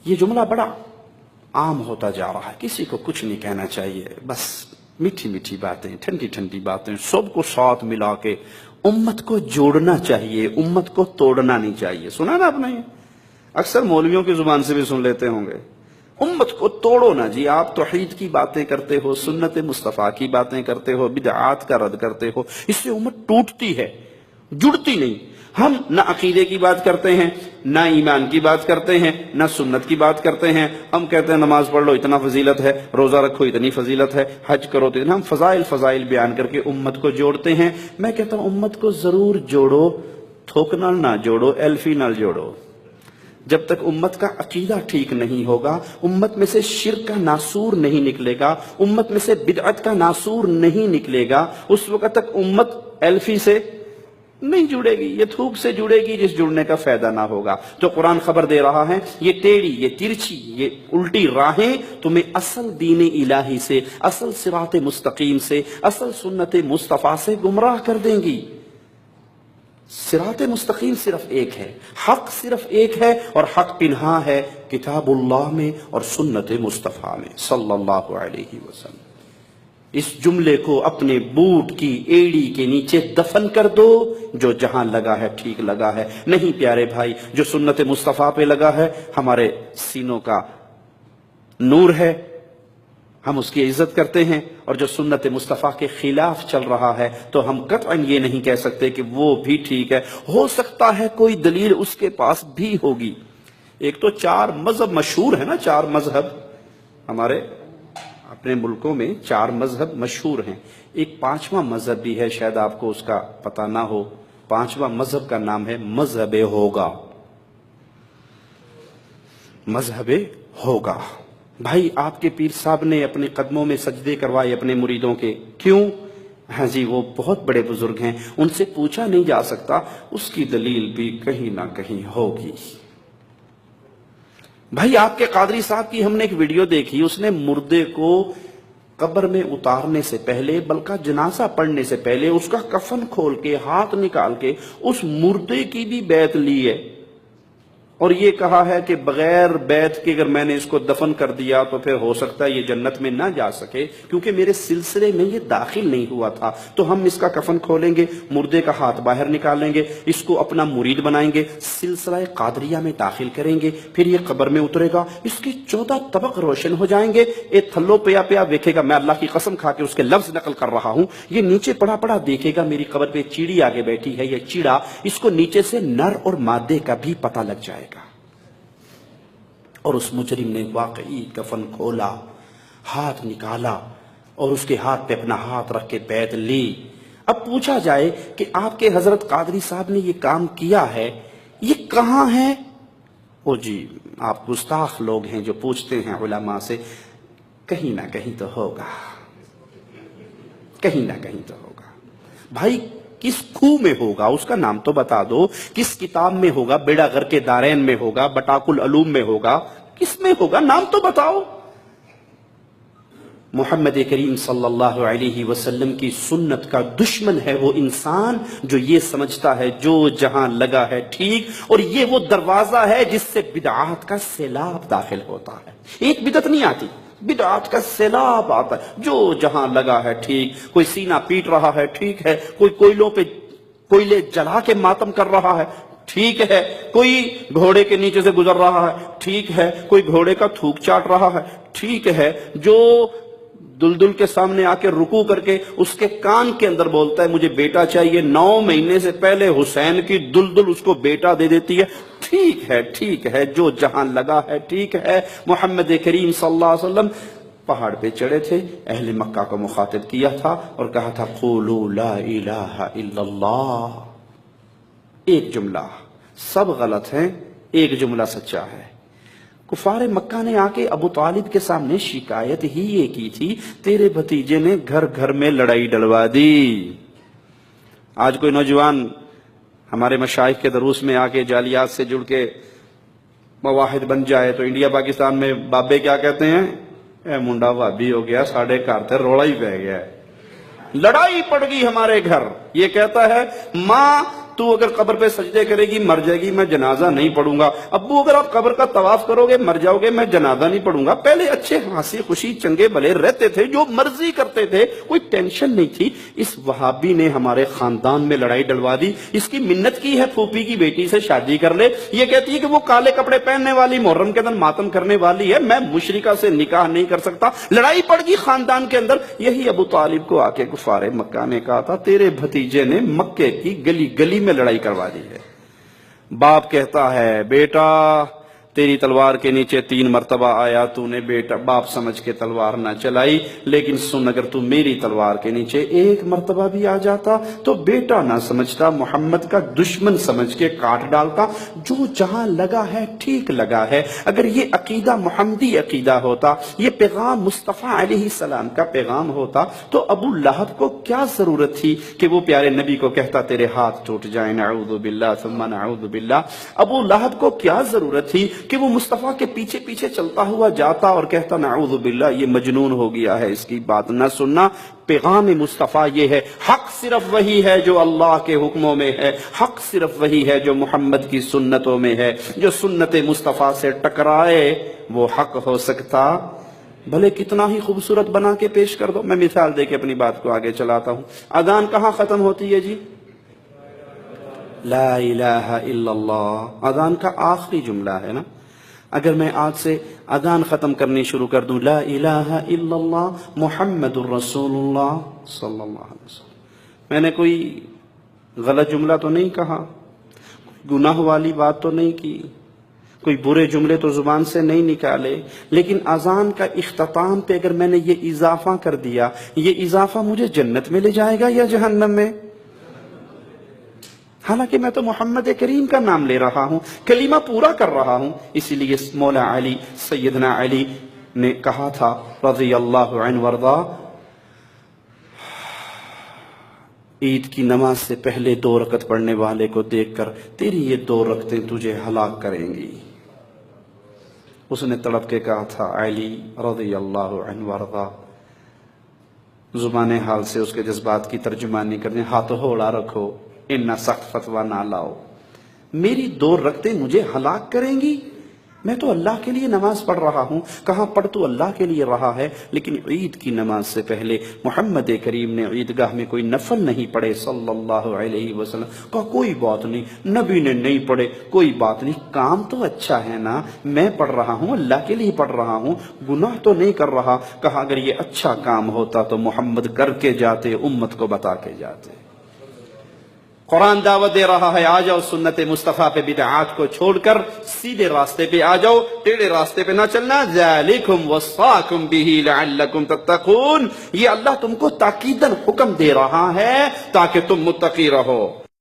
یہ جملہ بڑا عام ہوتا جا رہا ہے، کسی کو کچھ نہیں کہنا چاہیے، بس میٹھی میٹھی باتیں، ٹھنڈی ٹھنڈی باتیں، سب کو ساتھ ملا کے امت کو جوڑنا چاہیے، امت کو توڑنا نہیں چاہیے۔ سنا نا آپ نے؟ اکثر مولویوں کی زبان سے بھی سن لیتے ہوں گے، امت کو توڑو نا جی۔ آپ توحید کی باتیں کرتے ہو، سنت مصطفیٰ کی باتیں کرتے ہو، بدعات کا رد کرتے ہو، اس سے امت ٹوٹتی ہے، جڑتی نہیں۔ ہم نہ عقیدے کی بات کرتے ہیں، نہ ایمان کی بات کرتے ہیں، نہ سنت کی بات کرتے ہیں۔ ہم کہتے ہیں نماز پڑھ لو اتنا فضیلت ہے، روزہ رکھو اتنی فضیلت ہے، حج کرو تو اتنا۔ ہم فضائل بیان کر کے امت کو جوڑتے ہیں۔ میں کہتا ہوں امت کو ضرور جوڑو، تھوکنا نہ جوڑو، ایلفی نہ جوڑو۔ جب تک امت کا عقیدہ ٹھیک نہیں ہوگا، امت میں سے شرک کا ناسور نہیں نکلے گا، امت میں سے بدعت کا ناسور نہیں نکلے گا، اس وقت تک امت ایلفی سے نہیں جڑے گی، یہ تھوک سے جڑے گی جس جڑنے کا فائدہ نہ ہوگا۔ تو قرآن خبر دے رہا ہے، یہ ٹیڑھی، یہ ترچھی، یہ الٹی راہیں تمہیں اصل دین الہی سے، اصل صراط مستقیم سے، اصل سنت مصطفیٰ سے گمراہ کر دیں گی۔ صراط مستقیم صرف ایک ہے، حق صرف ایک ہے، اور حق پنہا ہے کتاب اللہ میں اور سنت مصطفیٰ میں صلی اللہ علیہ وسلم۔ اس جملے کو اپنے بوٹ کی ایڑی کے نیچے دفن کر دو، جو جہاں لگا ہے ٹھیک لگا ہے۔ نہیں پیارے بھائی، جو سنت مصطفیٰ پہ لگا ہے ہمارے سینوں کا نور ہے، ہم اس کی عزت کرتے ہیں، اور جو سنت مصطفیٰ کے خلاف چل رہا ہے تو ہم قطعاً یہ نہیں کہہ سکتے کہ وہ بھی ٹھیک ہے۔ ہو سکتا ہے کوئی دلیل اس کے پاس بھی ہوگی۔ ایک تو 4 مذہب مشہور ہے نا، 4 مذہب ہمارے اپنے ملکوں میں 4 مذہب مشہور ہیں۔ ایک 5واں مذہب بھی ہے، شاید آپ کو اس کا پتہ نہ ہو۔ 5واں مذہب کا نام ہے مذہب ہوگا۔ مذہب ہوگا۔ بھائی آپ کے پیر صاحب نے اپنے قدموں میں سجدے کروائے اپنے مریدوں کے، کیوں؟ ہاں جی، وہ بہت بڑے بزرگ ہیں، ان سے پوچھا نہیں جا سکتا، اس کی دلیل بھی کہیں نہ کہیں ہوگی۔ بھائی آپ کے قادری صاحب کی ہم نے ایک ویڈیو دیکھی، اس نے مردے کو قبر میں اتارنے سے پہلے، بلکہ جنازہ پڑھنے سے پہلے، اس کا کفن کھول کے ہاتھ نکال کے اس مردے کی بھی بیعت لی ہے، اور یہ کہا ہے کہ بغیر بیعت کے اگر میں نے اس کو دفن کر دیا تو پھر ہو سکتا ہے یہ جنت میں نہ جا سکے، کیونکہ میرے سلسلے میں یہ داخل نہیں ہوا تھا۔ تو ہم اس کا کفن کھولیں گے، مردے کا ہاتھ باہر نکالیں گے، اس کو اپنا مرید بنائیں گے، سلسلہ قادریہ میں داخل کریں گے، پھر یہ قبر میں اترے گا، اس کے 14 طبق روشن ہو جائیں گے، ایک تھلو پیا پیا دیکھے گا، میں اللہ کی قسم کھا کے اس کے لفظ نقل کر رہا ہوں، یہ نیچے پڑا پڑا دیکھے گا میری قبر پہ چیڑی آگے بیٹھی ہے، یہ چیڑا، اس کو نیچے سے نر اور مادے کا بھی پتہ لگ جائے گا۔ اور اس مجرم نے واقعی کفن کھولا، ہاتھ نکالا، اور اس کے ہاتھ پہ اپنا ہاتھ رکھ کے بیعت لی۔ اب پوچھا جائے کہ آپ کے حضرت قادری صاحب نے یہ کام کیا ہے، یہ کہاں ہے؟ او جی، آپ گستاخ لوگ ہیں جو پوچھتے ہیں علماء سے، کہیں نہ کہیں تو ہوگا، کہیں نہ کہیں تو ہوگا۔ بھائی کس خو میں ہوگا اس کا نام تو بتا دو، کس کتاب میں ہوگا؟ بیڑا غر کے دارین میں ہوگا، بٹاک العلوم میں ہوگا، کس میں ہوگا؟ نام تو بتاؤ۔ محمد کریم صلی اللہ علیہ وسلم کی سنت کا دشمن ہے وہ انسان جو یہ سمجھتا ہے جو جہاں لگا ہے ٹھیک، اور یہ وہ دروازہ ہے جس سے بدعات کا سیلاب داخل ہوتا ہے۔ ایک بدعت نہیں آتی، بدعات کا سیلاب آتا ہے، جو جہاں لگا ہے ٹھیک۔ کوئی سینہ پیٹ رہا ہے ٹھیک ہے، کوئی کوئلوں پہ کوئلے جلا کے ماتم کر رہا ہے ٹھیک ہے، کوئی گھوڑے کے نیچے سے گزر رہا ہے ٹھیک ہے، کوئی گھوڑے کا تھوک چاٹ رہا ہے ٹھیک ہے، جو دلدل کے سامنے آ کے رکوع کر کے اس کے کان کے اندر بولتا ہے مجھے بیٹا چاہیے، 9 مہینے سے پہلے حسین کی دلدل اس کو بیٹا دے دیتی ہے، ٹھیک ہے، جو جہاں لگا ہے ٹھیک ہے۔ محمد کریم صلی اللہ علیہ وسلم پہاڑ پہ چڑھے تھے، اہل مکہ کو مخاطب کیا تھا اور کہا تھا قولوا لا الہ الا اللہ۔ ایک جملہ، سب غلط ہیں، ایک جملہ سچا ہے۔ کفار مکہ نے آ کے ابو طالب کے سامنے شکایت ہی یہ کی تھی، تیرے بھتیجے نے گھر گھر میں لڑائی ڈلوا دی۔ آج کوئی نوجوان ہمارے مشائخ کے دروس میں آ کے جالیات سے جڑ کے مواحد بن جائے تو انڈیا پاکستان میں بابے کیا کہتے ہیں؟ اے منڈا بھابی ہو گیا، ساڑھے گھر تے روڑا ہی پہ گیا ہے، لڑائی پڑ گئی ہمارے گھر۔ یہ کہتا ہے ماں تو اگر قبر پہ سجدے کرے گی مر جائے گی، میں جنازہ نہیں پڑھوں گا۔ ابو اگر آپ قبر کا طواف کرو گے مر جاؤ گے، میں جنازہ نہیں پڑھوں گا۔ پہلے اچھے ہنسی خوشی چنگے بھلے رہتے تھے، جو مرضی کرتے تھے، کوئی ٹینشن نہیں تھی۔ اس وہابی نے ہمارے خاندان میں لڑائی ڈلوا دی، اس کی منت کی ہے پھوپھی کی بیٹی سے شادی کر لے، یہ کہتی ہے کہ وہ کالے کپڑے پہننے والی محرم کے دن ماتم کرنے والی ہے، میں مشرکہ سے نکاح نہیں کر سکتا۔ لڑائی پڑ گئی خاندان کے اندر۔ یہی ابو طالب کو آ کے کفار مکہ نے کہا تھا تیرے بھتیجے نے مکے کی گلی گلی میں لڑائی کروا دی ہے۔ باپ کہتا ہے بیٹا تیری تلوار کے نیچے 3 مرتبہ آیا، تو نے بیٹا باپ سمجھ کے تلوار نہ چلائی، لیکن سن اگر تو میری تلوار کے نیچے 1 مرتبہ بھی آ جاتا تو بیٹا نہ سمجھتا، محمد کا دشمن سمجھ کے کاٹ ڈالتا۔ جو جہاں لگا ہے ٹھیک لگا ہے۔ اگر یہ عقیدہ محمدی عقیدہ ہوتا، یہ پیغام مصطفیٰ علیہ السلام کا پیغام ہوتا، تو ابو لہب کو کیا ضرورت تھی کہ وہ پیارے نبی کو کہتا تیرے ہاتھ ٹوٹ جائیں، نعوذ باللہ ثم نعوذ باللہ۔ ابو لہب کو کیا ضرورت تھی کہ وہ مصطفیٰ کے پیچھے پیچھے چلتا ہوا جاتا اور کہتا نعوذ باللہ یہ مجنون ہو گیا ہے، اس کی بات نہ سننا۔ پیغام مصطفیٰ یہ ہے، حق صرف وہی ہے جو اللہ کے حکموں میں ہے، حق صرف وہی ہے جو محمد کی سنتوں میں ہے۔ جو سنت مصطفیٰ سے ٹکرائے وہ حق ہو سکتا بھلے کتنا ہی خوبصورت بنا کے پیش کر دو۔ میں مثال دے کے اپنی بات کو آگے چلاتا ہوں۔ اذان کہاں ختم ہوتی ہے جی؟ لا الہ الا اللہ، اذان کا آخری جملہ ہے نا۔ اگر میں آج سے اذان ختم کرنی شروع کر دوں لا الہ الا اللہ محمد الرسول اللہ صلی اللہ علیہ وسلم، میں نے کوئی غلط جملہ تو نہیں کہا، گناہ والی بات تو نہیں کی، کوئی برے جملے تو زبان سے نہیں نکالے، لیکن اذان کا اختتام پہ اگر میں نے یہ اضافہ کر دیا، یہ اضافہ مجھے جنت میں لے جائے گا یا جہنم میں؟ حالانکہ میں تو محمد کریم کا نام لے رہا ہوں، کلمہ پورا کر رہا ہوں۔ اسی لیے مولا علی سیدنا علی نے کہا تھا رضی اللہ عنہ وارضا، عید کی نماز سے پہلے 2 رکعت پڑھنے والے کو دیکھ کر تیری یہ 2 رکعتیں تجھے ہلاک کریں گی۔ اس نے تڑپ کے کہا تھا علی رضی اللہ عنہ وارضا، زبان حال سے اس کے جذبات کی ترجمانی کرنے، ہاتھ ہوڑا رکھو، ان سخت فتویٰ نہ لاؤ، میری 2 رکعتیں مجھے ہلاک کریں گی؟ میں تو اللہ کے لیے نماز پڑھ رہا ہوں۔ کہاں پڑھ تو اللہ کے لیے رہا ہے، لیکن عید کی نماز سے پہلے محمد کریم نے عیدگاہ میں کوئی نفل نہیں پڑھے صلی اللہ علیہ وسلم۔ کہا کوئی بات نہیں، نبی نے نہیں پڑھے کوئی بات نہیں، کام تو اچھا ہے نا، میں پڑھ رہا ہوں اللہ کے لیے پڑھ رہا ہوں، گناہ تو نہیں کر رہا۔ کہا اگر یہ اچھا کام ہوتا تو محمد کر کے جاتے، امت کو بتا کے جاتے۔ قرآن دعوت دے رہا ہے آ جاؤ سنت مصطفیٰ پہ بدعات کو چھوڑ کر سیدھے راستے پہ آ جاؤ، ٹیڑھے راستے پہ نہ چلنا۔ ذالکم وصاکم بہ لعلکم تتقون، یہ اللہ تم کو تاکیداً حکم دے رہا ہے تاکہ تم متقی رہو۔